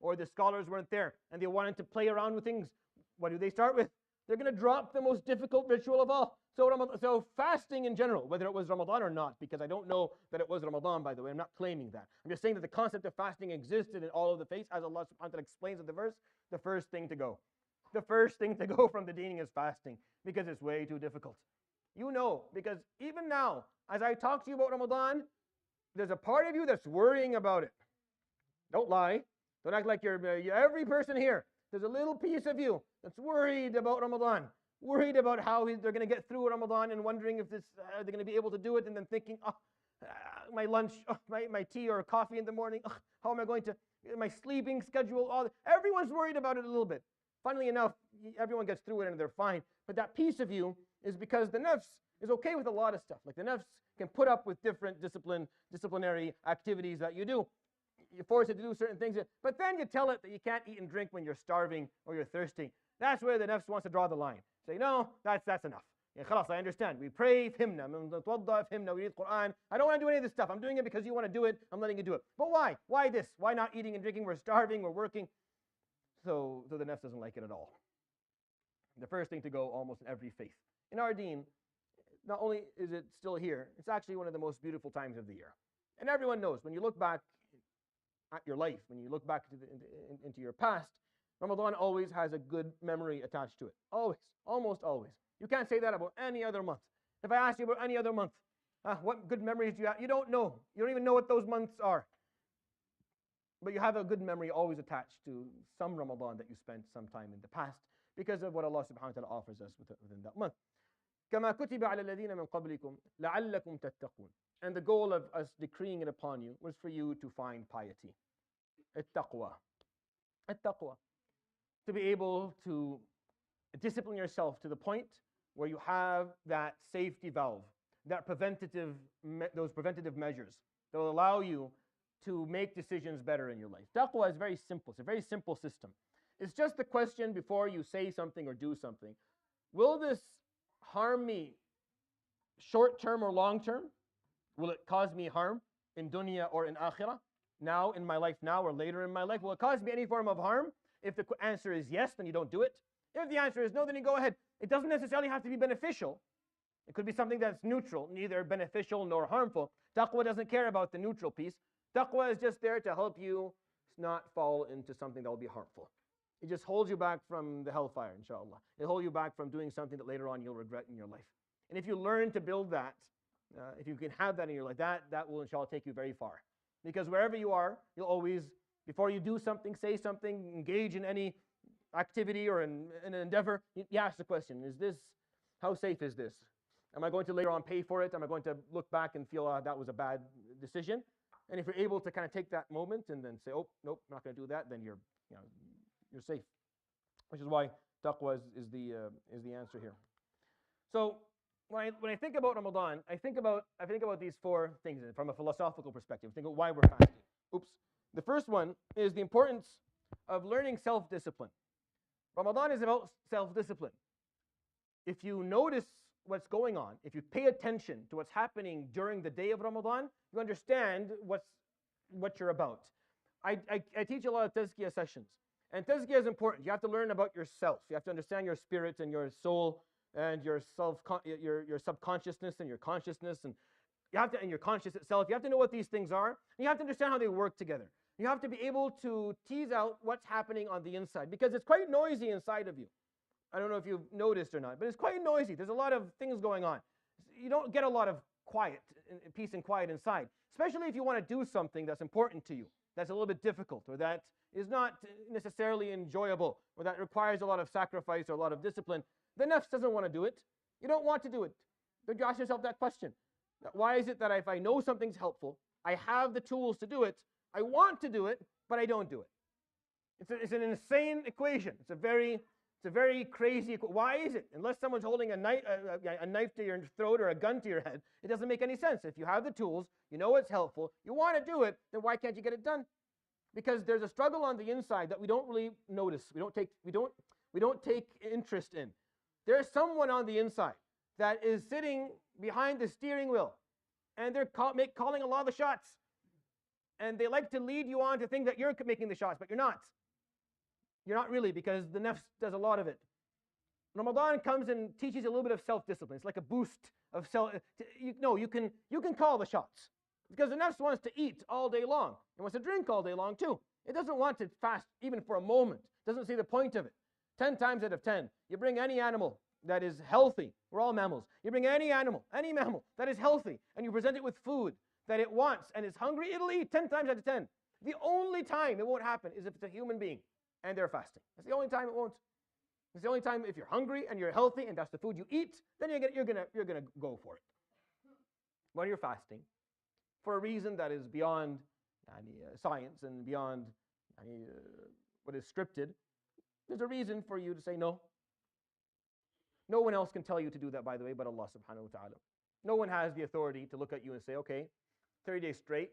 or the scholars weren't there and they wanted to play around with things, what do they start with? They're going to drop the most difficult ritual of all. So fasting in general, whether it was Ramadan or not, because I don't know that it was Ramadan, by the way, I'm not claiming that. I'm just saying that the concept of fasting existed in all of the faiths, as Allah subhanahu wa ta'ala explains in the verse. The first thing to go from the deening is fasting, because it's way too difficult. You know, because even now, as I talk to you about Ramadan, there's a part of you that's worrying about it. Don't lie. Don't act like you're every person here. There's a little piece of you that's worried about Ramadan, worried about how they're going to get through Ramadan and wondering if they're going to be able to do it, and then thinking, my lunch, my tea or coffee in the morning, how am I going to, my sleeping schedule, everyone's worried about it a little bit. Funnily enough, everyone gets through it and they're fine. But that piece of you is because the nafs is okay with a lot of stuff. Like the nafs can put up with different disciplinary activities that you do. You force it to do certain things, but then you tell it that you can't eat and drink when you're starving or you're thirsty. That's where the nafs wants to draw the line. Say, no, that's enough. Khalas, I understand. We pray, fhimna, we read Quran. I don't want to do any of this stuff. I'm doing it because you want to do it. I'm letting you do it. But why? Why this? Why not eating and drinking? We're starving, we're working. So the nafs doesn't like it at all. The first thing to go almost in every faith. In our deen, not only is it still here, it's actually one of the most beautiful times of the year. And everyone knows, when you look back at your life, when you look back into your past, Ramadan always has a good memory attached to it. Always. Almost always. You can't say that about any other month. If I ask you about any other month, what good memories do you have? You don't know. You don't even know what those months are. But you have a good memory always attached to some Ramadan that you spent sometime in the past because of what Allah subhanahu wa ta'ala offers us within that month. كَمَا كُتِبَ عَلَى الَّذِينَ مِنْ قَبْلِكُمْ لَعَلَّكُمْ تَتَّقُونَ. And the goal of us decreeing it upon you was for you to find piety. التقوى. التقوى. To be able to discipline yourself to the point where you have that safety valve, those preventative measures that will allow you to make decisions better in your life. Taqwa is very simple. It's a very simple system. It's just the question before you say something or do something. Will this harm me short term or long term? Will it cause me harm in dunya or in akhirah? Now, in my life now or later in my life? Will it cause me any form of harm? If the answer is yes, then you don't do it. If the answer is no, then you go ahead. It doesn't necessarily have to be beneficial. It could be something that's neutral, neither beneficial nor harmful. Taqwa doesn't care about the neutral piece. Taqwa is just there to help you not fall into something that will be harmful. It just holds you back from the hellfire, inshallah. It'll hold you back from doing something that later on you'll regret in your life. And if you learn to build that, if you can have that in your life, that will inshallah take you very far. Because wherever you are, you'll always, before you do something, say something, engage in any activity or in an endeavor, you ask the question, how safe is this? Am I going to later on pay for it? Am I going to look back and feel that was a bad decision? And if you're able to kind of take that moment and then say, oh, nope, I'm not going to do that, then you're safe. Which is why taqwa is the answer here. So when I think about Ramadan, I think about these four things from a philosophical perspective. Think about why we're fasting. The first one is the importance of learning self-discipline. Ramadan is about self-discipline. If you notice what's going on, if you pay attention to what's happening during the day of Ramadan, you understand what you're about. I teach a lot of tazkiyah sessions. And tazkiyah is important. You have to learn about yourself. You have to understand your spirit and your soul and your subconsciousness and your consciousness and your conscious itself. You have to know what these things are. And you have to understand how they work together. You have to be able to tease out what's happening on the inside because it's quite noisy inside of you. I don't know if you've noticed or not, but it's quite noisy. There's a lot of things going on. You don't get a lot of quiet, peace and quiet inside, especially if you want to do something that's important to you, that's a little bit difficult, or that is not necessarily enjoyable, or that requires a lot of sacrifice or a lot of discipline. The nafs doesn't want to do it. You don't want to do it. But you ask yourself that question. Why is it that if I know something's helpful, I have the tools to do it, I want to do it, but I don't do it? It's an insane equation. It's a very crazy. Why is it? Unless someone's holding a knife to your throat or a gun to your head, it doesn't make any sense. If you have the tools, you know it's helpful, you want to do it, then why can't you get it done? Because there's a struggle on the inside that we don't really notice. We don't take interest in. There's someone on the inside that is sitting behind the steering wheel, and they're calling a lot of the shots. And they like to lead you on to think that you're making the shots, but you're not. You're not really, because the nafs does a lot of it. Ramadan comes and teaches you a little bit of self-discipline. It's like a boost of self. You can call the shots, because the nafs wants to eat all day long. It wants to drink all day long too. It doesn't want to fast even for a moment. It doesn't see the point of it. 10 times out of 10, you bring any animal that is healthy. We're all mammals. You bring any mammal that is healthy, and you present it with food that it wants and is hungry, it'll eat 10 times out of 10. The only time it won't happen is if it's a human being and they're fasting. That's the only time it won't. It's the only time if you're hungry and you're healthy and that's the food you eat, then you're gonna go for it. When you're fasting, for a reason that is beyond science and beyond what is scripted, there's a reason for you to say no. No one else can tell you to do that, by the way, but Allah subhanahu wa ta'ala. No one has the authority to look at you and say, okay, 30 days straight,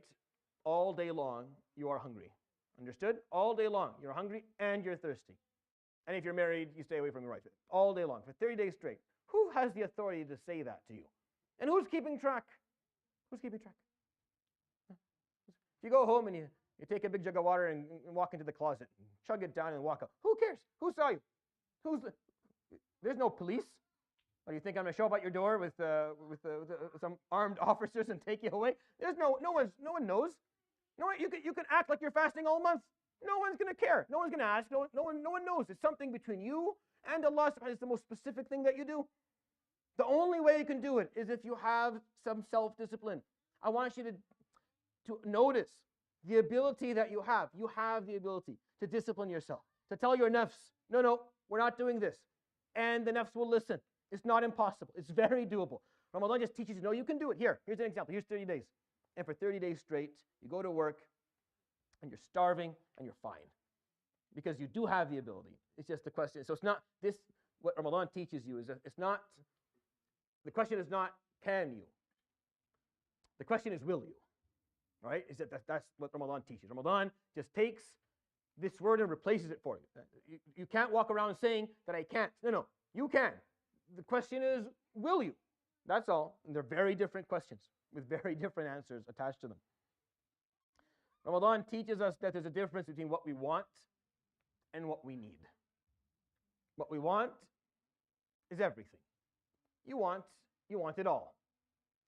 all day long, you are hungry. Understood? All day long, you're hungry and you're thirsty. And if you're married, you stay away from your wife. All day long, for 30 days straight. Who has the authority to say that to you? And who's keeping track? Who's keeping track? If you go home and you take a big jug of water and walk into the closet, and chug it down and walk out, who cares? Who saw you? There's no police. Or do you think I'm going to show up at your door with some armed officers and take you away? There's no one knows. No one, you can act like you're fasting all month. No one's going to care. No one's going to ask. No one knows. It's something between you and Allah. It's the most specific thing that you do. The only way you can do it is if you have some self-discipline. I want you to notice the ability that you have. You have the ability to discipline yourself, to tell your nafs, no, we're not doing this. And the nafs will listen. It's not impossible. It's very doable. Ramadan just teaches you, no, you can do it. Here's an example. Here's 30 days. And for 30 days straight, you go to work, and you're starving, and you're fine. Because you do have the ability. It's just the question. So it's not this, what Ramadan teaches you is that it's not, the question is not, can you? The question is, will you? All right? That's what Ramadan teaches. Ramadan just takes this word and replaces it for you. You can't walk around saying that I can't. No, you can. The question is, will you? That's all. And they're very different questions with very different answers attached to them. Ramadan teaches us that there's a difference between what we want and what we need. What we want is everything. You want it all.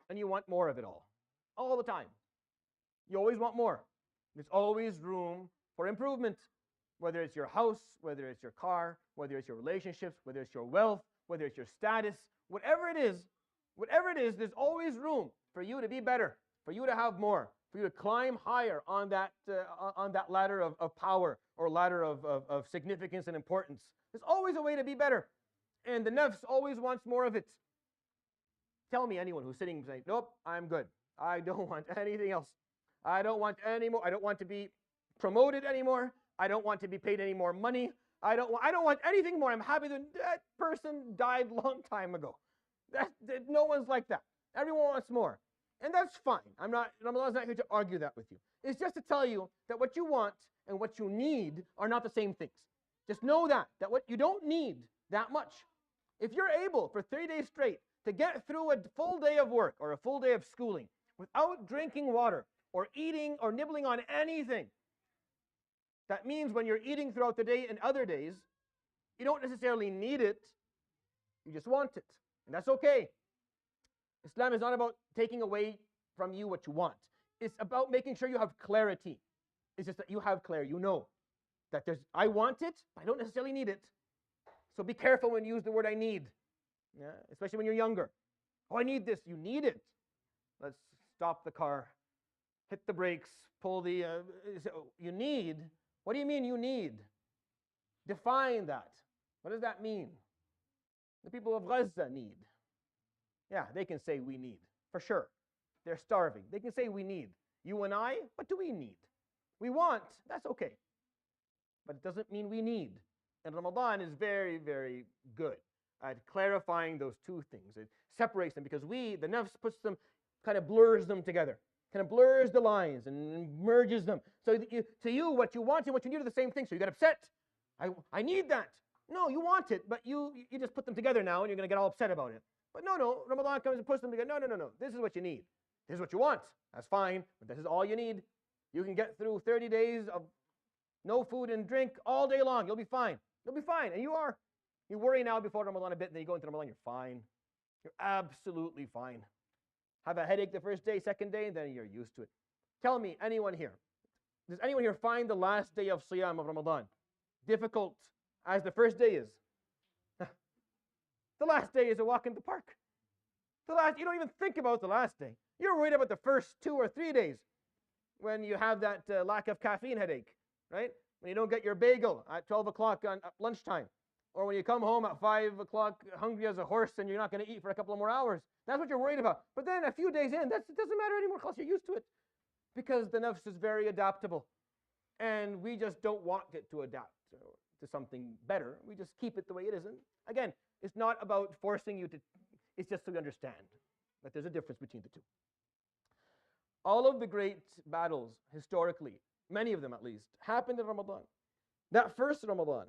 And you want more of it all the time. You always want more. There's always room for improvement. Whether it's your house, whether it's your car, whether it's your relationships, whether it's your wealth, whether it's your status, whatever it is, there's always room for you to be better, for you to have more, for you to climb higher on that ladder of power or ladder of significance and importance. There's always a way to be better. And the nafs always wants more of it. Tell me anyone who's sitting and saying, nope, I'm good. I don't want anything else. I don't want any more. I don't want to be promoted anymore. I don't want to be paid any more money. I don't want anything more. I'm happy that person died a long time ago. No one's like that. Everyone wants more. And that's fine. Ramadan's not here to argue that with you. It's just to tell you that what you want and what you need are not the same things. Just know that what you don't need that much. If you're able for 30 days straight to get through a full day of work or a full day of schooling without drinking water or eating or nibbling on anything, that means when you're eating throughout the day and other days, you don't necessarily need it, you just want it. And that's okay. Islam is not about taking away from you what you want. It's about making sure you have clarity. It's just that you have clarity. You know that I want it, but I don't necessarily need it. So be careful when you use the word I need, especially when you're younger. Oh, I need this. You need it. Let's stop the car, hit the brakes, pull the... you need... What do you mean you need? Define that. What does that mean? The people of Gaza need. Yeah, they can say we need, for sure. They're starving. They can say we need. You and I, what do we need? We want, that's okay. But it doesn't mean we need. And Ramadan is very, very good at clarifying those two things. It separates them because the nafs puts them, kind of blurs them together. Kind of blurs the lines and merges them. So to you, what you want and what you need are the same thing. So you get upset. I need that. No, you want it, but you just put them together now and you're going to get all upset about it. But no, Ramadan comes and puts them together. No. This is what you need. This is what you want. That's fine, but this is all you need. You can get through 30 days of no food and drink all day long. You'll be fine. You'll be fine. And you are. You worry now before Ramadan a bit, and then you go into Ramadan, you're fine. You're absolutely fine. Have a headache the first day, second day, and then you're used to it. Tell me, anyone here, does anyone here find the last day of Siyam of Ramadan difficult as the first day is? The last day is a walk in the park. You don't even think about the last day. You're worried about the first 2 or 3 days when you have that lack of caffeine headache, right? When you don't get your bagel at 12 o'clock at lunchtime, or when you come home at 5 o'clock hungry as a horse and you're not going to eat for a couple of more hours. That's what you're worried about. But then a few days in, it doesn't matter anymore because you're used to it. Because the nafs is very adaptable. And we just don't want it to adapt to something better. We just keep it the way it is. And again, it's not about forcing you to, it's just so you understand that there's a difference between the two. All of the great battles, historically, many of them at least, happened in Ramadan. That first Ramadan,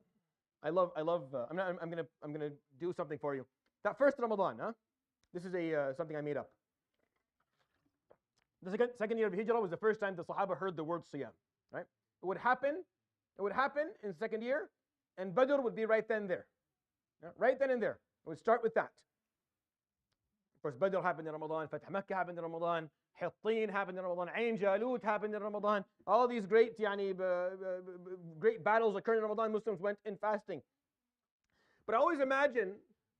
I'm gonna do something for you. That first Ramadan, this is something I made up. The second year of Hijrah was the first time the Sahaba heard the word Siyam, right? It would happen in the second year, and Badr would be right then and there. Right then and there. It would start with that. Of course, Badr happened in Ramadan, Fath Makkah happened in Ramadan, Hittin happened in Ramadan, Ain Jalut happened in Ramadan. All these great battles occurred in Ramadan. Muslims went in fasting. But I always imagine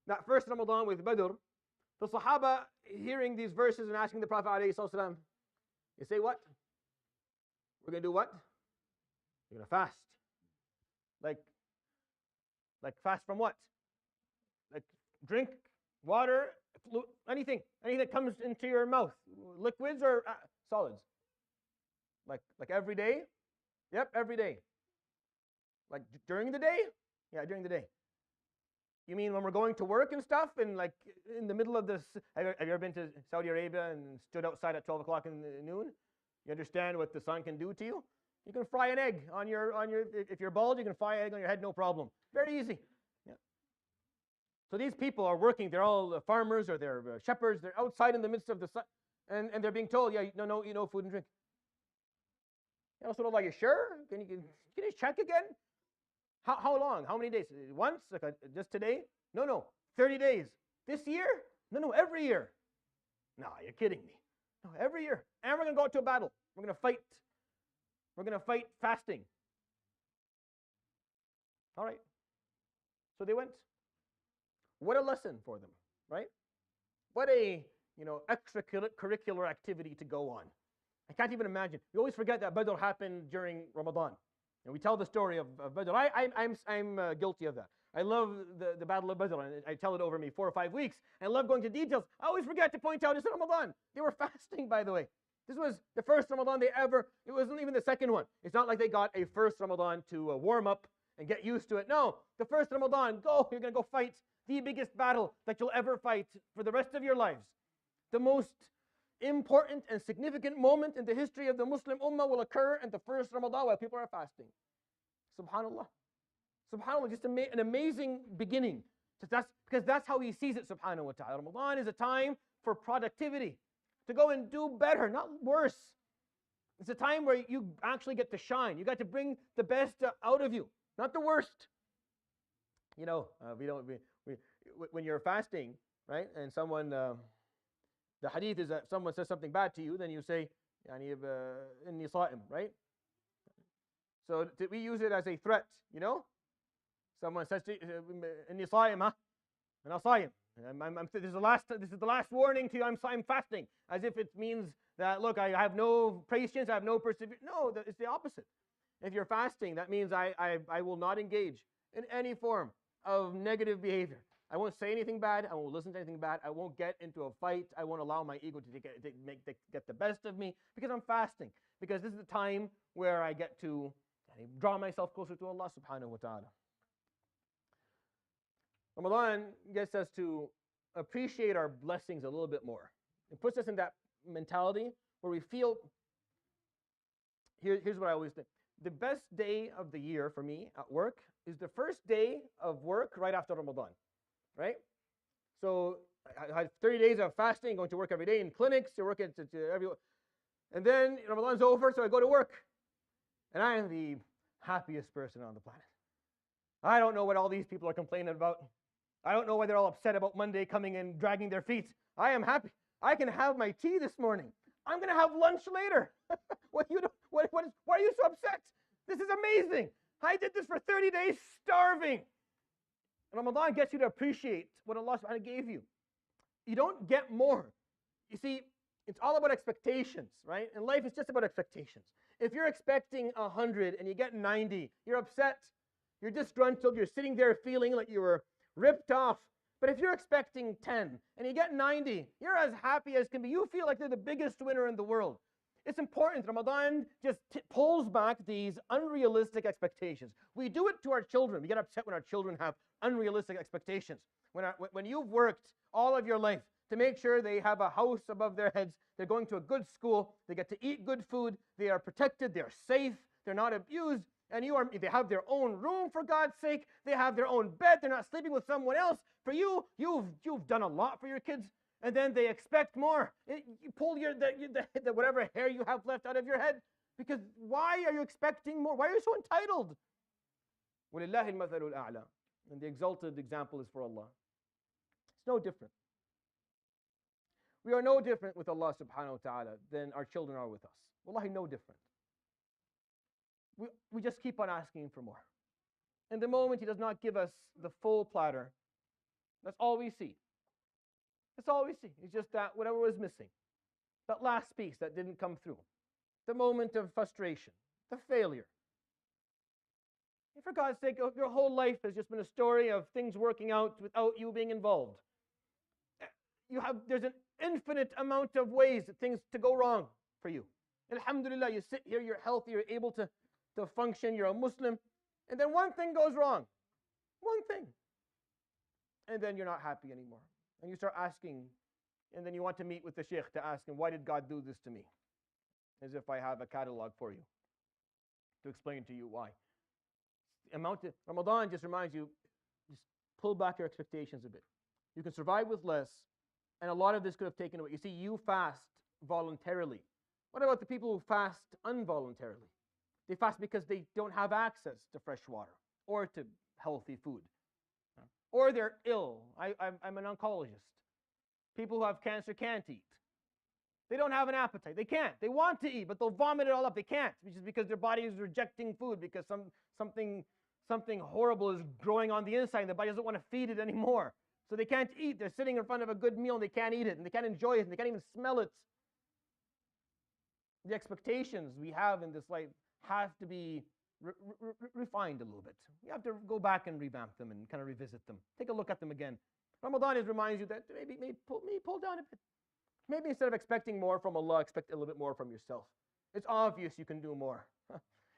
that first Ramadan with Badr, the Sahaba hearing these verses and asking the Prophet ﷺ, you say what? We're going to do what? We're going to fast. Like fast from what? Like drink, water, anything that comes into your mouth, liquids or solids. Like every day? Yep, every day. Like during the day? Yeah, during the day. You mean when we're going to work and stuff, and like in the middle of this? Have you ever been to Saudi Arabia and stood outside at 12 o'clock in the noon? You understand what the sun can do to you? You can fry an egg on your if you're bald, you can fry an egg on your head, no problem. Very easy. Yeah. So these people are working. They're all farmers or they're shepherds. They're outside in the midst of the sun, and they're being told, yeah, no, eat no food and drink. Ya Rasulullah, you sure? Can you check again? How long? How many days? Once? Just today? No. 30 days. This year? No, every year. No, you're kidding me. No, every year. And we're going to go out to a battle. We're going to fight. We're going to fight fasting. All right. So they went. What a lesson for them, right? What a extracurricular activity to go on. I can't even imagine. You always forget that Badr happened during Ramadan. And we tell the story of Badr. I'm guilty of that. I love the Battle of Badr, and I tell it over me 4 or 5 weeks. I love going to details. I always forget to point out it's Ramadan. They were fasting, by the way. This was the first Ramadan it wasn't even the second one. It's not like they got a first Ramadan to warm up and get used to it. No, the first Ramadan, you're going to go fight the biggest battle that you'll ever fight for the rest of your lives. The most important and significant moment in the history of the Muslim Ummah will occur in the first Ramadan while people are fasting. Subhanallah. Subhanallah, just an amazing beginning. Because that's how he sees it, subhanahu wa ta'ala. Ramadan is a time for productivity, to go and do better, not worse. It's a time where you actually get to shine. You got to bring the best out of you, not the worst. When you're fasting, right, and someone, the hadith is that someone says something bad to you, then you say, inni sa'im, right? So we use it as a threat, Someone says, inni sa'im, and I'll sa'im. This is the last warning to you. I'm fasting, as if it means that, look, I have no patience, I have no perseverance. No, it's the opposite. If you're fasting, that means I will not engage in any form of negative behavior. I won't say anything bad. I won't listen to anything bad. I won't get into a fight. I won't allow my ego to get the best of me, because I'm fasting. Because this is the time where I get to draw myself closer to Allah subhanahu wa ta'ala. Ramadan gets us to appreciate our blessings a little bit more. It puts us in that mentality where we feel, here's what I always think. The best day of the year for me at work is the first day of work right after Ramadan, right? So I had 30 days of fasting, going to work every day in clinics, to work everywhere. And then Ramadan's over, so I go to work. And I am the happiest person on the planet. I don't know what all these people are complaining about. I don't know why they're all upset about Monday coming and dragging their feet. I am happy. I can have my tea this morning. I'm going to have lunch later. Why are you so upset? This is amazing. I did this for 30 days starving. And Ramadan gets you to appreciate what Allah subhanahu wa ta'ala gave you. You don't get more. You see, it's all about expectations, right? In life, it's just about expectations. If you're expecting 100 and you get 90, you're upset. You're disgruntled. You're sitting there feeling like you were ripped off. But if you're expecting 10 and you get 90, you're as happy as can be. You feel like they're the biggest winner in the world. It's important. Ramadan just pulls back these unrealistic expectations. We do it to our children. We get upset when our children have unrealistic expectations. When you've worked all of your life to make sure they have a house above their heads, they're going to a good school, they get to eat good food, they are protected, they're safe, they're not abused, and they have their own room, for God's sake, they have their own bed, they're not sleeping with someone else. For you, you've done a lot for your kids, and then they expect more. You pull the whatever hair you have left out of your head, because why are you expecting more? Why are you so entitled? وَلِلَّهِ الْمَثَلُ الْأَعْلَى. And the exalted example is for Allah. It's no different. We are no different with Allah subhanahu wa ta'ala than our children are with us. Wallahi, no different. We just keep on asking for more. And the moment He does not give us the full platter, that's all we see. That's all we see. It's just that whatever was missing, that last piece that didn't come through, the moment of frustration, the failure. And for God's sake, your whole life has just been a story of things working out without you being involved. There's an infinite amount of ways that things to go wrong for you. Alhamdulillah, you sit here, you're healthy, you're able to function, you're a Muslim, and then one thing goes wrong. One thing. And then you're not happy anymore. And you start asking, and then you want to meet with the sheikh to ask him, why did God do this to me? As if I have a catalog for you to explain to you why. Ramadan just reminds you, just pull back your expectations a bit. You can survive with less, and a lot of this could have taken away. You see, you fast voluntarily. What about the people who fast involuntarily? They fast because they don't have access to fresh water or to healthy food. Or they're ill. I'm an oncologist. People who have cancer can't eat. They don't have an appetite. They can't. They want to eat, but they'll vomit it all up. They can't, which is because their body is rejecting food because something horrible is growing on the inside and the body doesn't want to feed it anymore. So they can't eat. They're sitting in front of a good meal and they can't eat it and they can't enjoy it and they can't even smell it. The expectations we have in this life have to be refined a little bit. You have to go back and revamp them and kind of revisit them. Take a look at them again. Ramadan reminds you that maybe pull down a bit. Maybe instead of expecting more from Allah, expect a little bit more from yourself. It's obvious you can do more.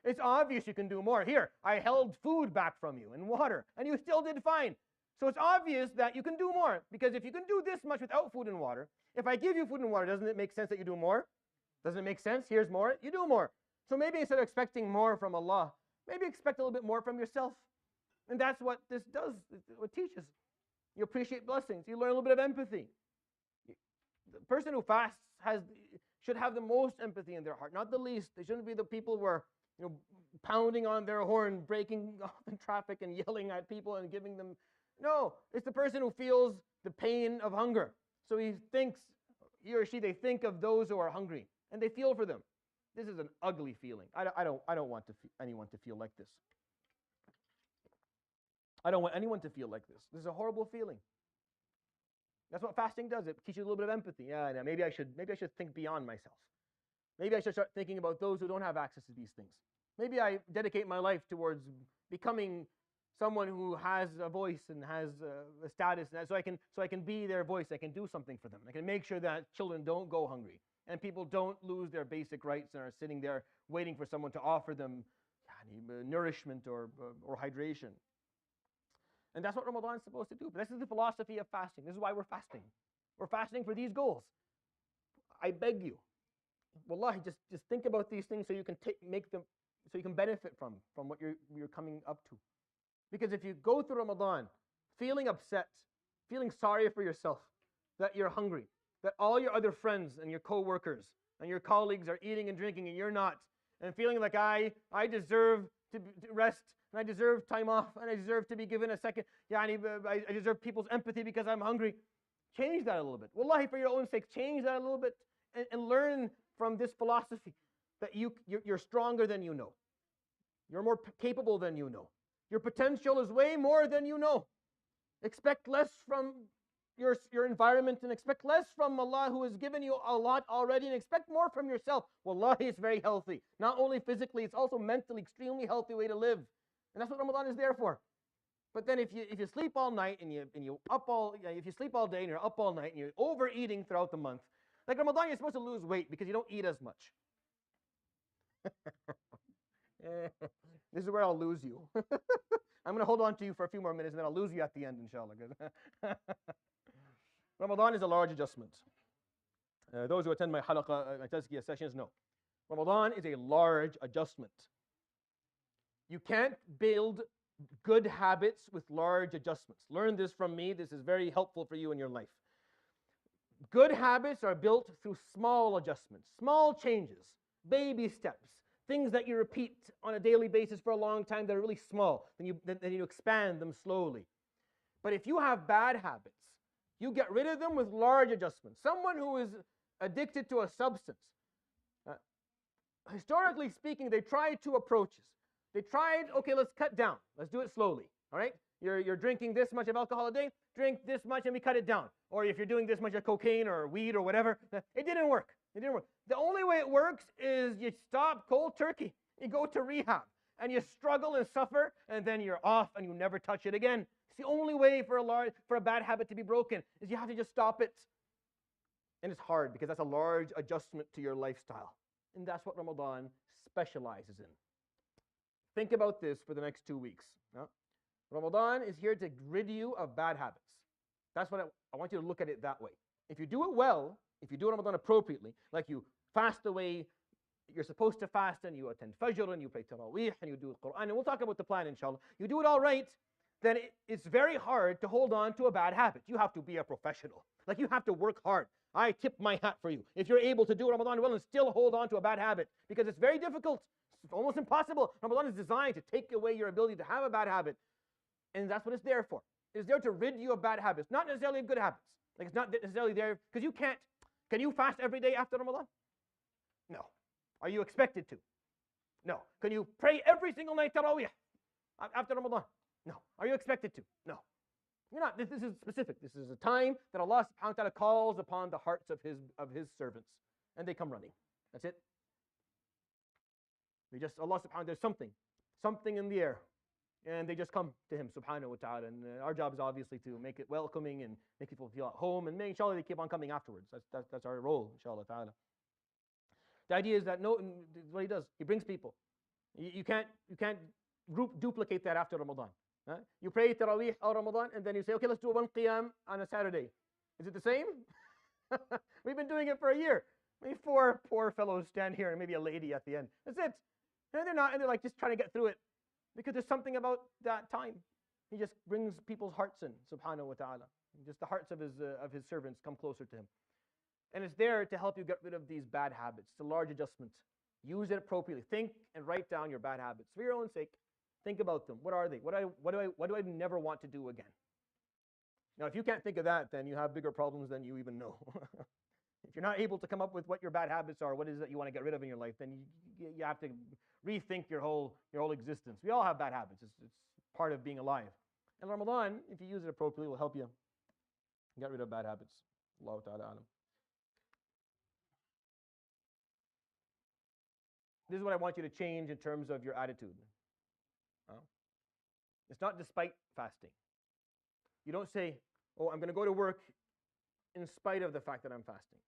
It's obvious you can do more. Here, I held food back from you and water, and you still did fine. So it's obvious that you can do more, because if you can do this much without food and water, if I give you food and water, doesn't it make sense that you do more? Doesn't it make sense? Here's more, you do more. So maybe instead of expecting more from Allah, maybe expect a little bit more from yourself. And that's what this does, what teaches. You appreciate blessings. You learn a little bit of empathy. The person who fasts should have the most empathy in their heart, not the least. They shouldn't be the people who are pounding on their horn, breaking off in traffic and yelling at people and giving them. No, it's the person who feels the pain of hunger. So he or she, they think of those who are hungry and they feel for them. This is an ugly feeling. I don't want anyone to feel like this. I don't want anyone to feel like this. This is a horrible feeling. That's what fasting does. It teaches you a little bit of empathy. Yeah, maybe I should think beyond myself. Maybe I should start thinking about those who don't have access to these things. Maybe I dedicate my life towards becoming someone who has a voice and has a status, and so I can be their voice. I can do something for them. I can make sure that children don't go hungry and people don't lose their basic rights and are sitting there waiting for someone to offer them nourishment or hydration. And that's what Ramadan is supposed to do. But this is the philosophy of fasting. This is why we're fasting. We're fasting for these goals. I beg you, wallahi, just think about these things so you can make them, so you can benefit from what you're coming up to. Because if you go through Ramadan feeling upset, feeling sorry for yourself, that you're hungry, that all your other friends and your co-workers and your colleagues are eating and drinking and you're not, and feeling like I deserve to rest, and I deserve time off, and I deserve to be given a second, I deserve people's empathy because I'm hungry. Change that a little bit. Wallahi, for your own sake, change that a little bit and learn from this philosophy that you're stronger than you know. You're more capable than you know. Your potential is way more than you know. Expect less from your environment and expect less from Allah, who has given you a lot already, and expect more from yourself. Wallahi, it's very healthy. Not only physically, it's also mentally extremely healthy way to live. And that's what Ramadan is there for. But then if you sleep all night and you up all if you sleep all day and you're up all night and you're overeating throughout the month, like Ramadan, you're supposed to lose weight because you don't eat as much. This is where I'll lose you. I'm going to hold on to you for a few more minutes and then I'll lose you at the end, inshallah. Ramadan is a large adjustment. Those who attend my halaqah, my tazkiyah sessions know. Ramadan is a large adjustment. You can't build good habits with large adjustments. Learn this from me. This is very helpful for you in your life. Good habits are built through small adjustments, small changes, baby steps, things that you repeat on a daily basis for a long time that are really small. Then you expand them slowly. But if you have bad habits, you get rid of them with large adjustments. Someone who is addicted to a substance, historically speaking, they tried two approaches. They tried, okay, let's cut down. Let's do it slowly, all right? You're drinking this much of alcohol a day, drink this much and we cut it down. Or if you're doing this much of cocaine or weed or whatever, it didn't work. It didn't work. The only way it works is you stop cold turkey. You go to rehab and you struggle and suffer and then you're off and you never touch it again. It's the only way for a bad habit to be broken is you have to just stop it. And it's hard because that's a large adjustment to your lifestyle. And that's what Ramadan specializes in. Think about this for the next 2 weeks. Ramadan is here to rid you of bad habits. That's what I want you to look at it that way. If you do it well, if you do Ramadan appropriately, like you fast the way you're supposed to fast and you attend Fajr and you pray Taraweeh and you do Quran, and we'll talk about the plan inshallah. You do it all right, then it's very hard to hold on to a bad habit. You have to be a professional. Like you have to work hard. I tip my hat for you. If you're able to do Ramadan well and still hold on to a bad habit, because it's very difficult. It's almost impossible. Ramadan is designed to take away your ability to have a bad habit. And that's what it's there for. It's there to rid you of bad habits, not necessarily good habits. Like it's not necessarily there, because you can't. Can you fast every day after Ramadan? No. Are you expected to? No. Can you pray every single night Taraweeh after Ramadan? No. Are you expected to? No. You're not. This is specific. This is a time that Allah subhanahu wa ta'ala calls upon the hearts of his servants. And they come running. That's it. Allah subhanahu wa ta'ala, there's something in the air. And they just come to him, subhanahu wa ta'ala. And our job is obviously to make it welcoming and make people feel at home. And inshallah, they keep on coming afterwards. That's our role, inshallah ta'ala. The idea is that what he does, he brings people. You can't duplicate that after Ramadan. You pray Taraweeh or Ramadan, and then you say, okay, let's do one qiyam on a Saturday. Is it the same? We've been doing it for a year. Maybe 4 poor fellows stand here and maybe a lady at the end. That's it. And they're like just trying to get through it. Because there's something about that time. He just brings people's hearts in, subhanahu wa ta'ala. Just the hearts of his servants come closer to him. And it's there to help you get rid of these bad habits. It's a large adjustment. Use it appropriately. Think and write down your bad habits for your own sake. Think about them. What are they? What do I never want to do again? Now, if you can't think of that, then you have bigger problems than you even know. If you're not able to come up with what your bad habits are, what is it that you want to get rid of in your life, then you have to rethink your whole existence. We all have bad habits. It's part of being alive. And Ramadan, if you use it appropriately, will help you get rid of bad habits. Allahu ta'ala alam. This is what I want you to change in terms of your attitude. It's not despite fasting. You don't say, oh, I'm going to go to work in spite of the fact that I'm fasting.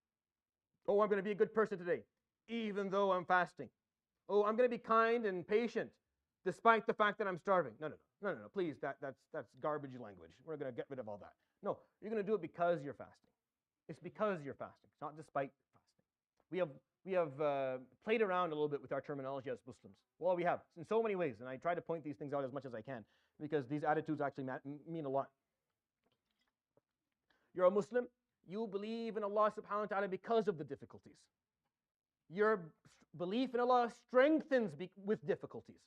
Oh, I'm going to be a good person today, even though I'm fasting. Oh, I'm going to be kind and patient, despite the fact that I'm starving. No. Please, that's garbage language. We're going to get rid of all that. No, you're going to do it because you're fasting. It's because you're fasting. It's not despite fasting. We have played around a little bit with our terminology as Muslims. Well, we have in so many ways, and I try to point these things out as much as I can because these attitudes actually mean a lot. You're a Muslim. You believe in Allah subhanahu wa ta'ala because of the difficulties. Your belief in Allah strengthens with difficulties.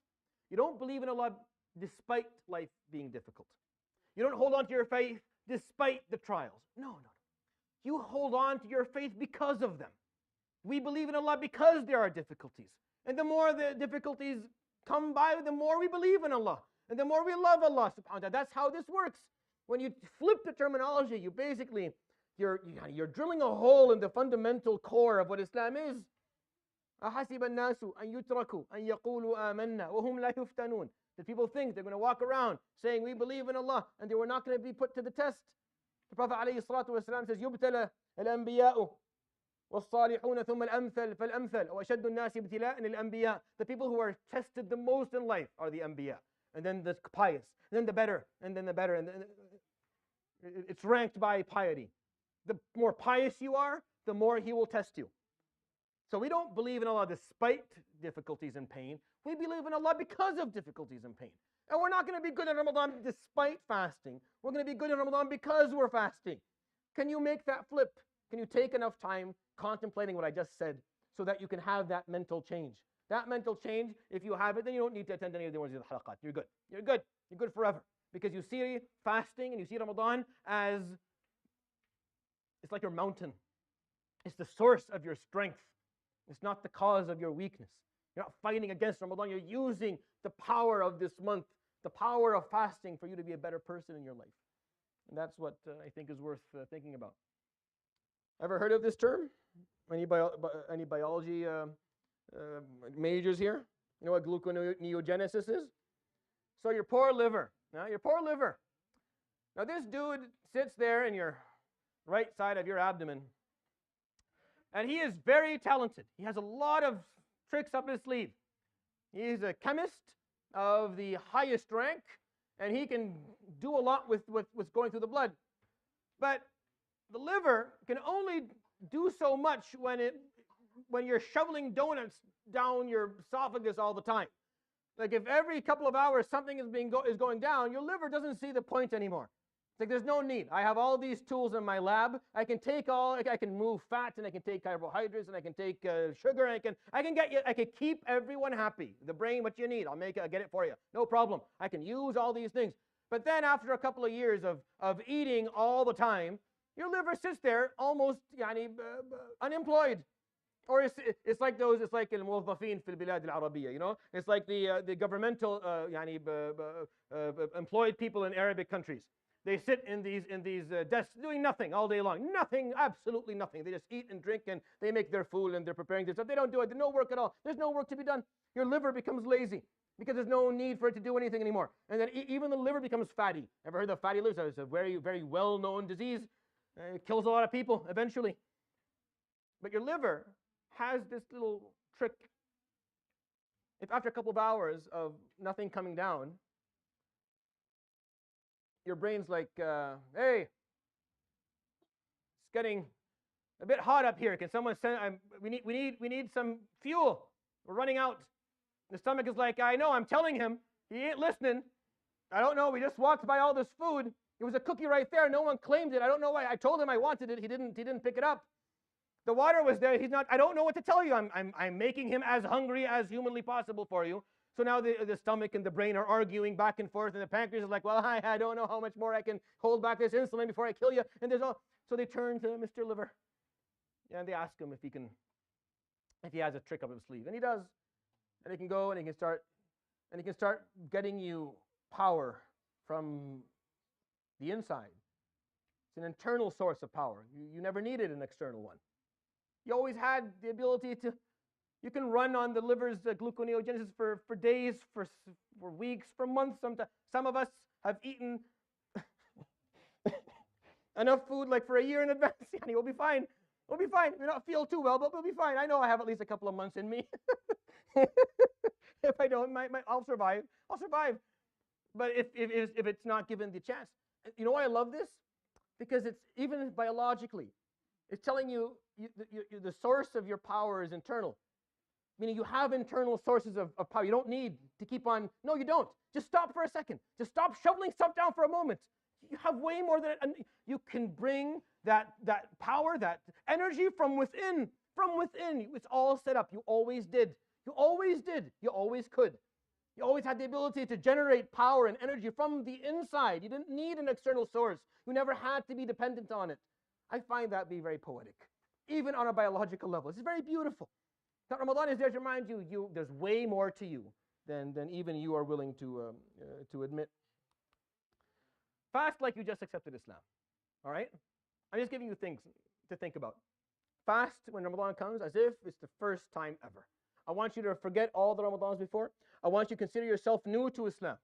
You don't believe in Allah despite life being difficult. You don't hold on to your faith despite the trials. No, no. You hold on to your faith because of them. We believe in Allah because there are difficulties. And the more the difficulties come by, the more we believe in Allah. And the more we love Allah subhanahu wa ta'ala. That's how this works. When you flip the terminology, you basically, you're drilling a hole in the fundamental core of what Islam is. أَحَسِبَ النَّاسُ أَن يُتْرَكُوا أَن يَقُولُوا آمَنَّا وَهُمْ لَا يُفْتَنُونَ. The people think they're going to walk around saying we believe in Allah and they were not going to be put to the test. The Prophet ﷺ says, يُبْتَلَى الْأَنْبِيَاءُ وَالصَّالِحُونَ ثُمَّ الْأَمْثَلْ فَالْأَمْثَلْ وَأَشَدُّ النَّاسِ ابْتِلَاءً الْأَنْبِيَاء. The people who are tested the most in life are the Anbiya. And then the pious, and then the better, and then the better. And then it's ranked by piety. The more pious you are, the more He will test you. So we don't believe in Allah despite difficulties and pain. We believe in Allah because of difficulties and pain. And we're not going to be good in Ramadan despite fasting. We're going to be good in Ramadan because we're fasting. Can you make that flip? Can you take enough time contemplating what I just said so that you can have that mental change? That mental change, if you have it, then you don't need to attend any of the ones in the halaqat. You're good. You're good. You're good forever. Because you see fasting and you see Ramadan as, it's like your mountain. It's the source of your strength. It's not the cause of your weakness. You're not fighting against Ramadan. You're using the power of this month, the power of fasting for you to be a better person in your life. And that's what I think is worth thinking about. Ever heard of this term? Any biology majors here? You know what gluconeogenesis is? So your poor liver. Your poor liver. Now this dude sits there in your right side of your abdomen. And he is very talented. He has a lot of tricks up his sleeve. He's a chemist of the highest rank, and he can do a lot with what's going through the blood. But the liver can only do so much when you're shoveling donuts down your esophagus all the time. Like if every couple of hours something is going down, your liver doesn't see the point anymore. It's like there's no need. I have all these tools in my lab. I can move fat, and I can take carbohydrates, and I can take sugar, and I can keep everyone happy. The brain, what you need, I'll get it for you. No problem. I can use all these things. But then after a couple of years of eating all the time, your liver sits there almost unemployed. Or it's like الموظفين في البلاد العربية, you know? It's like the governmental employed people in Arabic countries. They sit in these desks doing nothing all day long. Nothing, absolutely nothing. They just eat and drink and they make their food and they're preparing their stuff. They don't do it. There's no work at all. There's no work to be done. Your liver becomes lazy because there's no need for it to do anything anymore. And then even the liver becomes fatty. Ever heard of fatty liver? It's a very, very well-known disease. It kills a lot of people eventually. But your liver has this little trick. If after a couple of hours of nothing coming down, your brain's like, hey, it's getting a bit hot up here. Can someone send? We need some fuel. We're running out. The stomach is like, I know. I'm telling him. He ain't listening. I don't know. We just walked by all this food. There was a cookie right there. No one claimed it. I don't know why. I told him I wanted it. He didn't pick it up. The water was there. He's not. I don't know what to tell you. I'm making him as hungry as humanly possible for you. So now the stomach and the brain are arguing back and forth, and the pancreas is like, well, I don't know how much more I can hold back this insulin before I kill you. And so they turn to Mr. Liver, and they ask him if he has a trick up his sleeve, and he does. And he can go and he can start getting you power from the inside. It's an internal source of power. You never needed an external one. You always had the ability to. You can run on the liver's gluconeogenesis for days, for weeks, for months. Sometimes some of us have eaten enough food like for a year in advance. We'll be fine. We'll be fine. We don't feel too well, but we'll be fine. I know I have at least a couple of months in me. If I don't, I'll survive. I'll survive. But if it's not given the chance, you know why I love this? Because it's even biologically, it's telling you the source of your power is internal. Meaning you have internal sources of power. You don't need to keep on. No, you don't. Just stop for a second. Just stop shoveling stuff down for a moment. You have way more than you can bring that power, that energy from within. from within. It's all set up. You always did. You always did. You always could. You always had the ability to generate power and energy from the inside. You didn't need an external source. You never had to be dependent on it. I find that be very poetic, even on a biological level. It's very beautiful. That Ramadan is there to remind you, there's way more to you than even you are willing to admit. Fast like you just accepted Islam. All right? I'm just giving you things to think about. Fast when Ramadan comes as if it's the first time ever. I want you to forget all the Ramadans before. I want you to consider yourself new to Islam.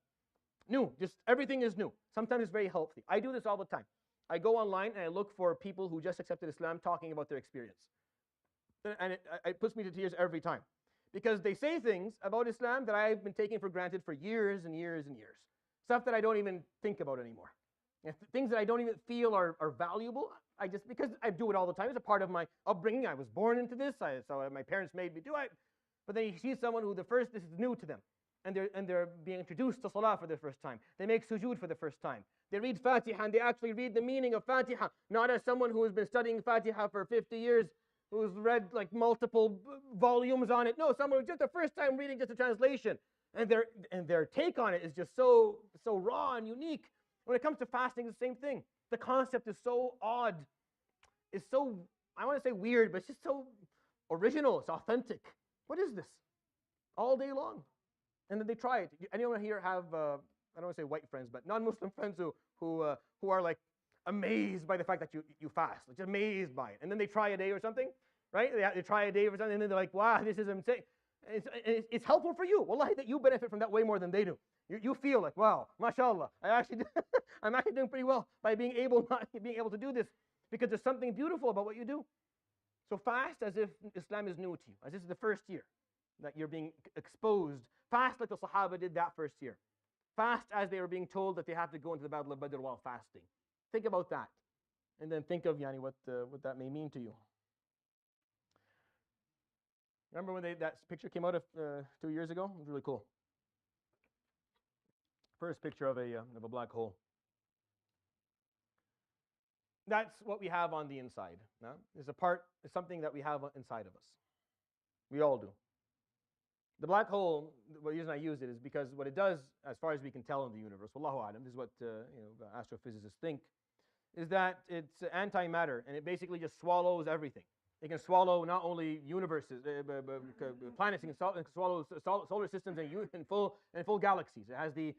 New, just everything is new. Sometimes it's very healthy. I do this all the time. I go online and I look for people who just accepted Islam talking about their experience. And it puts me to tears every time. Because they say things about Islam that I've been taking for granted for years and years and years. Stuff that I don't even think about anymore. Things that I don't even feel are valuable. Because I do it all the time. It's a part of my upbringing. I was born into this. So my parents made me do it. But then you see someone who this is new to them. And they're being introduced to Salah for the first time. They make sujood for the first time. They read Fatiha and they actually read the meaning of Fatiha. Not as someone who has been studying Fatiha for 50 years, who's read like multiple volumes on it. No, someone who's just the first time reading just a translation. And their take on it is just so raw and unique. When it comes to fasting, it's the same thing. The concept is so odd. It's so, I want to say weird, but it's just so original. It's authentic. What is this? All day long. And then they try it. Anyone here have, I don't want to say white friends, but non-Muslim friends who are like amazed by the fact that you fast, like just amazed by it. And then they try a day or something, right? They try a day or something, and then they're like, wow, this is insane. It's helpful for you. Wallahi, that you benefit from that way more than they do. You feel like, wow, mashallah, I'm actually doing pretty well by being able to do this, because there's something beautiful about what you do. So fast as if Islam is new to you, as this is the first year that you're being exposed. Fast like the Sahaba did that first year. Fast as they were being told that they have to go into the Battle of Badr while fasting. Think about that. And then think of what that may mean to you. Remember when that picture came out 2 years ago? It was really cool. First picture of a black hole. That's what we have on the inside. No? It's something that we have inside of us. We all do. The black hole, the reason I use it is because what it does, as far as we can tell in the universe, wallahu alam, this is what astrophysicists think, is that it's antimatter, and it basically just swallows everything. It can swallow not only universes, planets, it can swallow solar systems and full galaxies. They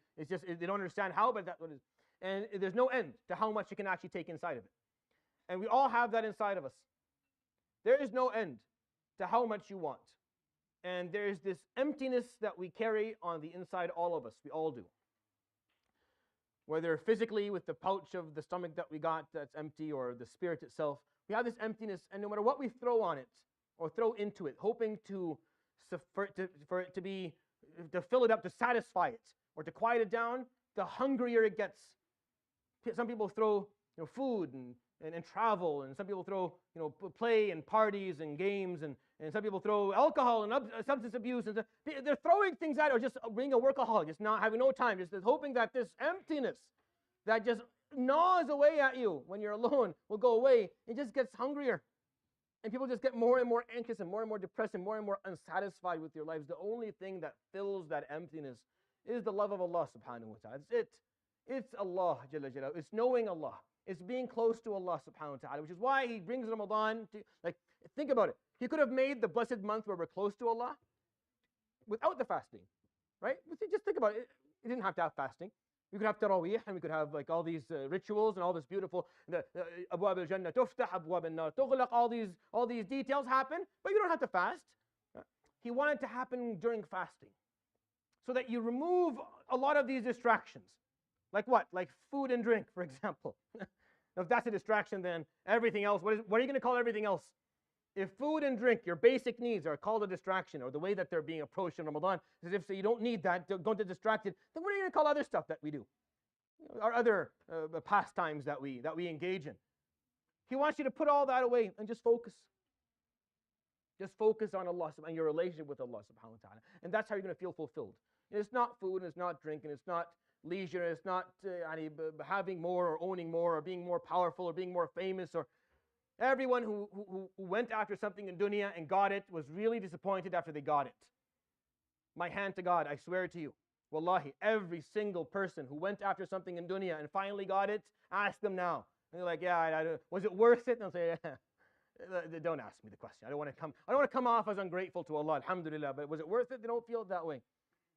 don't understand how, but that's what it is. And there's no end to how much you can actually take inside of it. And we all have that inside of us. There is no end to how much you want. And there's this emptiness that we carry on the inside, all of us. We all do. Whether physically with the pouch of the stomach that we got that's empty, or the spirit itself, we have this emptiness, and no matter what we throw on it or throw into it, hoping to fill it up, to satisfy it or to quiet it down, the hungrier it gets. Some people throw food and travel, and some people throw play and parties and games, and some people throw alcohol and substance abuse, and they're throwing things at it, or just being a workaholic, just not having no time, just hoping that this emptiness that just gnaws away at you when you're alone will go away. It just gets hungrier, and people just get more and more anxious and more depressed and more unsatisfied with their lives. The only thing that fills that emptiness is the love of Allah subhanahu wa ta'ala. It's Allah Jalla Jalla. It's knowing Allah. It's being close to Allah subhanahu wa ta'ala, which is why He brings Ramadan to, think about it. He could have made the blessed month where we're close to Allah without the fasting, right? Just think about it. It didn't have to have fasting. We could have tarawih, and we could have all these rituals and all this beautiful abwab al-jannah tuftah, abwab al-nar tughlaq, all these details happen, but you don't have to fast. He wanted to happen during fasting, so that you remove a lot of these distractions. Like what? Like food and drink, for example. Now, if that's a distraction, then everything else, what are you going to call everything else? If food and drink, your basic needs, are called a distraction, or the way that they're being approached in Ramadan, as if you don't need that, don't get distracted, then what are you going to call other stuff that we do? Our other pastimes that we engage in. He wants you to put all that away and just focus. Just focus on Allah and your relationship with Allah subhanahu wa ta'ala. And that's how you're going to feel fulfilled. It's not food, and it's not drink, and it's not leisure, it's not having more or owning more or being more powerful or being more famous. Everyone who went after something in dunya and got it was really disappointed after they got it. My hand to God, I swear to you, wallahi, every single person who went after something in dunya and finally got it, ask them now. And they're like, yeah, was it worth it? And they'll say, yeah. Don't ask me the question. I don't want to come off as ungrateful to Allah, alhamdulillah, but was it worth it? They don't feel it that way.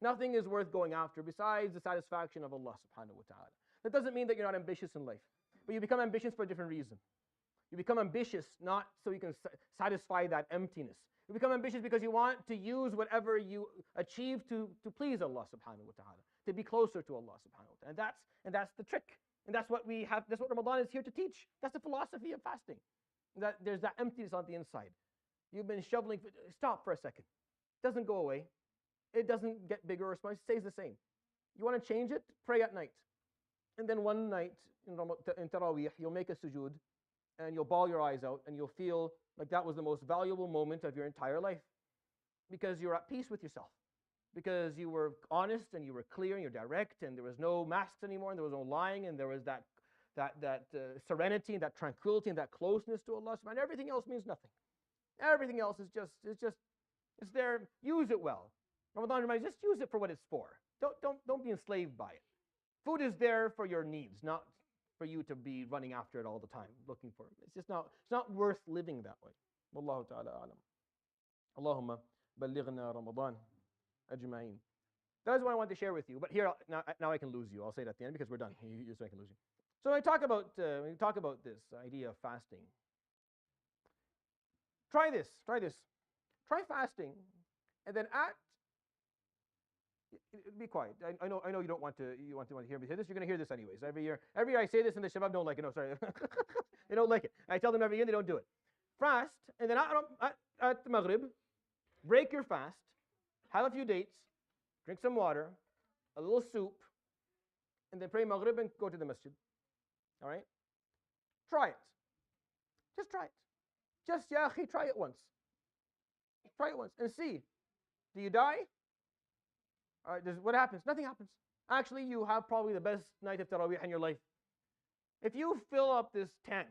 Nothing is worth going after besides the satisfaction of Allah subhanahu wa ta'ala. That doesn't mean that you're not ambitious in life, but you become ambitious for a different reason. You become ambitious not so you can satisfy that emptiness. You become ambitious because you want to use whatever you achieve to please Allah subhanahu wa ta'ala, to be closer to Allah subhanahu wa ta'ala. And that's the trick. And that's what we have, that's what Ramadan is here to teach. That's the philosophy of fasting. That there's that emptiness on the inside. You've been shoveling, stop for a second. It doesn't go away. It doesn't get bigger or smaller, it stays the same. You want to change it? Pray at night. And then one night in Taraweeh, you'll make a sujood and you'll bawl your eyes out and you'll feel like that was the most valuable moment of your entire life. Because you're at peace with yourself. Because you were honest and you were clear and you're direct and there was no masks anymore and there was no lying and there was that serenity and that tranquility and that closeness to Allah subhanahu wa ta'ala. Everything else means nothing. Everything else is it's there. Use it well. Ramadan reminds, just use it for what it's for. Don't be enslaved by it. Food is there for your needs, not for you to be running after it all the time, looking for it. It's not worth living that way. Wallahu ta'ala alam. Allahumma ballighna Ramadan ajma'in. That is what I want to share with you. But here, now I can lose you. I'll say it at the end because we're done. So I can lose you. So when we talk about this idea of fasting, try this. Try fasting, and then be quiet. I know you don't want to hear me say this. You're going to hear this anyways. Every year I say this, and the Shabab don't like it. No, sorry, they don't like it. I tell them every year, they don't do it. Fast, and then at the Maghrib, break your fast, have a few dates, drink some water, a little soup, and then pray Maghrib and go to the masjid. All right? Try it. Just try it. Just, ya akhi, try it once. Try it once and see. Do you die? All right, what happens? Nothing happens. Actually, you have probably the best night of Taraweeh in your life. If you fill up this tank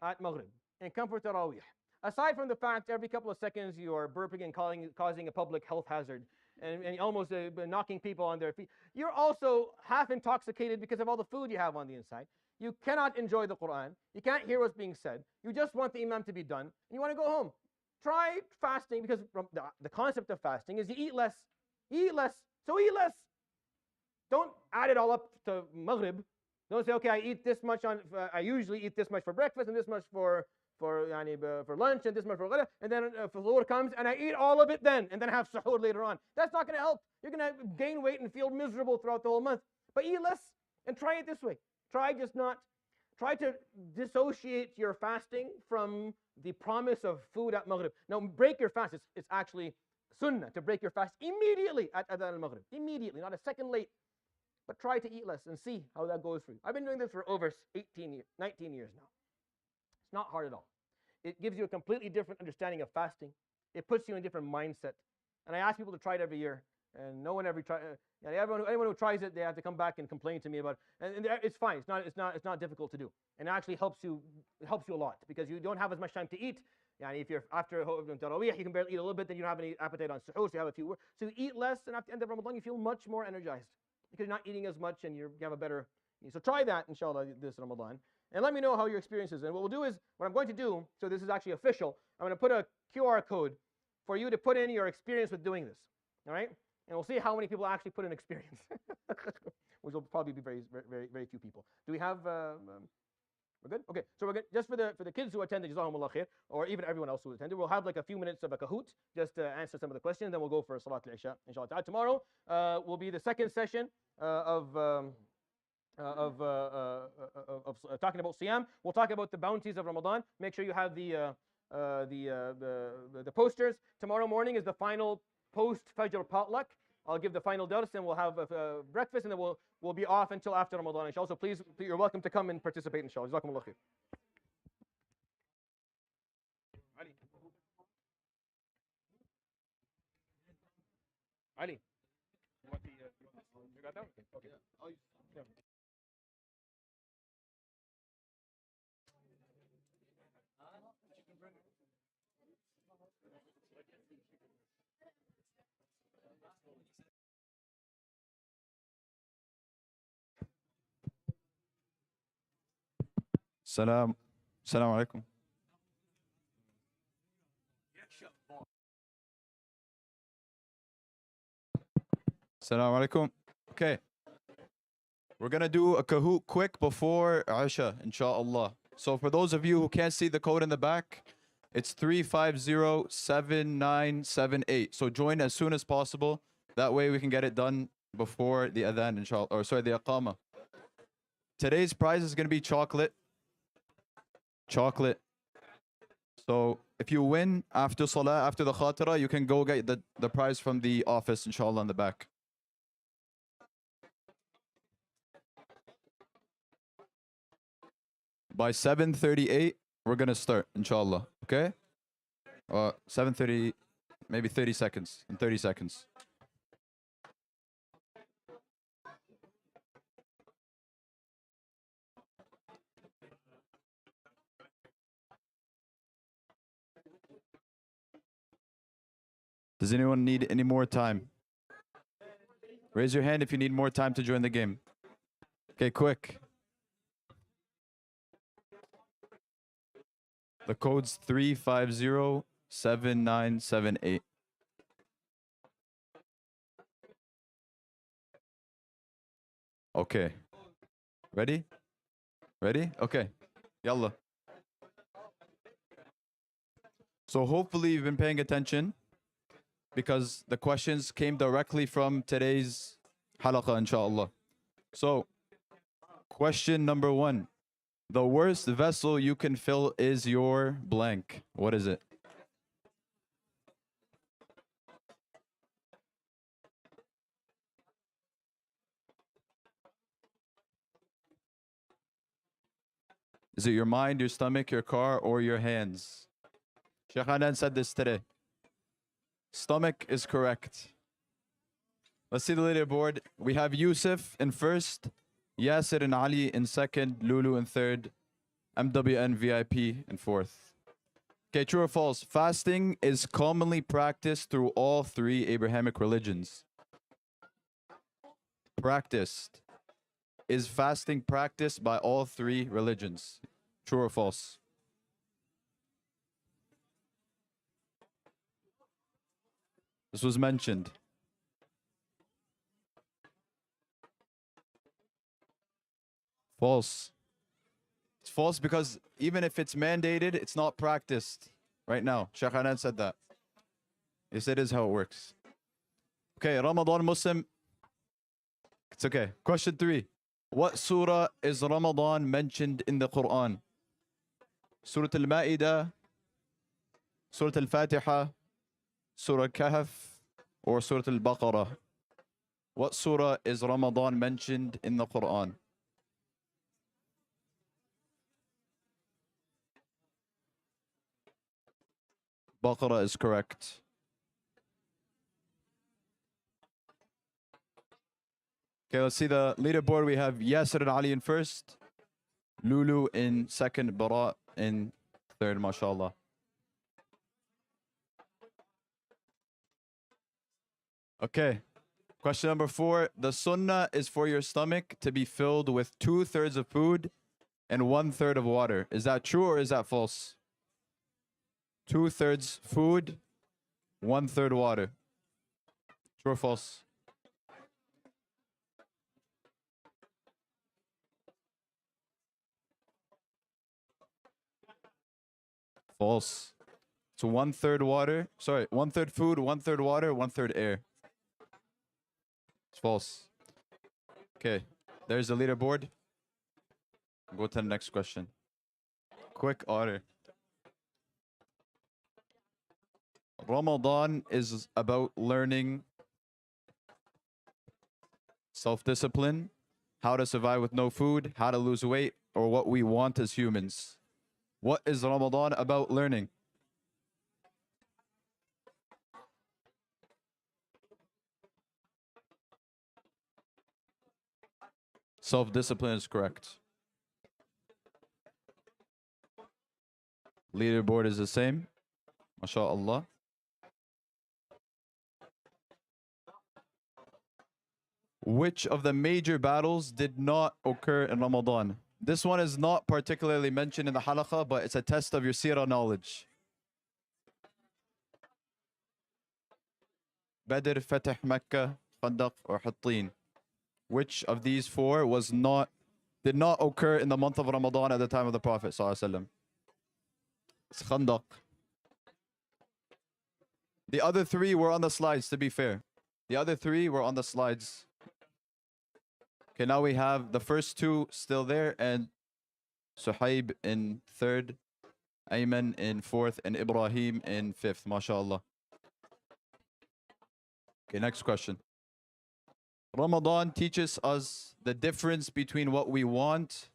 at Maghrib and come for Taraweeh, aside from the fact every couple of seconds you are burping and causing a public health hazard and almost knocking people on their feet, you're also half intoxicated because of all the food you have on the inside. You cannot enjoy the Quran. You can't hear what's being said. You just want the Imam to be done, and you want to go home. Try fasting, because the concept of fasting is you eat less. You eat less. So eat less. Don't add it all up to Maghrib. Don't say, okay, I usually eat this much for breakfast and this much for lunch and this much for ghada, and then suhoor comes and I eat all of it then, and then have suhoor later on. That's not going to help. You're going to gain weight and feel miserable throughout the whole month. But eat less and try it this way. Try to dissociate your fasting from the promise of food at Maghrib. Now, break your fast. It's actually sunnah to break your fast immediately at Adhan al-Maghrib. Immediately, not a second late. But try to eat less and see how that goes for you. I've been doing this for over 19 years now. It's not hard at all. It gives you a completely different understanding of fasting. It puts you in a different mindset. And I ask people to try it every year. And no one ever tries. Anyone who tries it, they have to come back and complain to me about it. And it's fine. It's not difficult to do. And it actually helps you a lot because you don't have as much time to eat. If you're after Taraweeh, you can barely eat a little bit, then you don't have any appetite on suhoor, so you have a few work. So you eat less, and at the end of Ramadan, you feel much more energized because you're not eating as much and you have a better. So try that, inshallah, this Ramadan. And let me know how your experience is. And what we'll do is, what I'm going to do, so this is actually official, I'm going to put a QR code for you to put in your experience with doing this. All right? And we'll see how many people actually put in experience, which will probably be very, very, very few people. Do we have? We're good. Okay. So we're good. Just for the kids who attended, Jazakumullah khair, or even everyone else who attended, we'll have like a few minutes of a kahoot just to answer some of the questions. Then we'll go for Salat al-Isha, inshallah. Tomorrow will be the second session of talking about Siyam. We'll talk about the bounties of Ramadan. Make sure you have the posters. Tomorrow morning is the final post-Fajr potluck. I'll give the final dars and we'll have breakfast and then we'll be off until after Ramadan, inshallah. So please, you're welcome to come and participate, inshallah. Jazakumullah khair. Ali. You got that? Okay. Yeah. Salam. Salam alaikum. Salam alaikum. Okay. We're going to do a Kahoot quick before Isha, inshallah. So for those of you who can't see the code in the back, it's 3507978. So join as soon as possible. That way we can get it done before the adhan, inshallah. Or sorry, the aqama. Today's prize is going to be chocolate. Chocolate. So if you win after salah, after the khatira, you can go get the prize from the office, inshallah, in the back. By 7:38, we're gonna start, inshallah. Okay? 7:30, maybe 30 seconds. In 30 seconds. Does anyone need any more time? Raise your hand if you need more time to join the game. Okay, quick. The code's 3507978. Okay. Ready? Ready? Okay. Yalla. So hopefully you've been paying attention because the questions came directly from today's halaqah, inshallah. So, question number 1. The worst vessel you can fill is your blank. What is it? Is it your mind, your stomach, your car, or your hands? Sheikh Hanan said this today. Stomach is correct. Let's see the leaderboard. We have Yusuf in first, Yasir and Ali in second, Lulu in third, MWN VIP in fourth. Okay, true or false? Fasting is commonly practiced through all 3 Abrahamic religions. Practiced. Is fasting practiced by all 3 religions? True or false? This was mentioned. False. It's false because even if it's mandated, it's not practiced right now. Sheikh Hanan said that. Yes, it is how it works. Okay, Ramadan Muslim. It's okay. Question 3. What surah is Ramadan mentioned in the Quran? Surah Al-Ma'idah, Surah Al-Fatiha, Surah Kahf, or Surah Al-Baqarah? What surah is Ramadan mentioned in the Quran? Baqarah is correct. Okay, let's see the leaderboard. We have Yasir and Ali in first, Lulu in second, Bara in third, mashallah. Okay, question number 4. The sunnah is for your stomach to be filled with 2/3 of food and 1/3 of water. Is that true or is that false? 2/3 food, 1/3 water. True or false? False. So 1/3 water. Sorry, 1/3 food, 1/3 water, 1/3 air. It's false. Okay, there's the leaderboard. Go to the next question. Quick order. Ramadan is about learning self-discipline, how to survive with no food, how to lose weight, or what we want as humans. What is Ramadan about learning? Self-discipline is correct. Leaderboard is the same. MashaAllah. Which of the major battles did not occur in Ramadan? This one is not particularly mentioned in the halaqah, but it's a test of your seerah knowledge. Badr, Fatih Mecca, Khandaq, or Hattin. Which of these four did not occur in the month of Ramadan at the time of the Prophet ﷺ? It's Khandaq. The other three were on the slides, to be fair. The other three were on the slides. Okay, now we have the first two still there, and Suhaib in third, Ayman in fourth, and Ibrahim in fifth. MashaAllah. Okay, next question. Ramadan teaches us the difference between what we want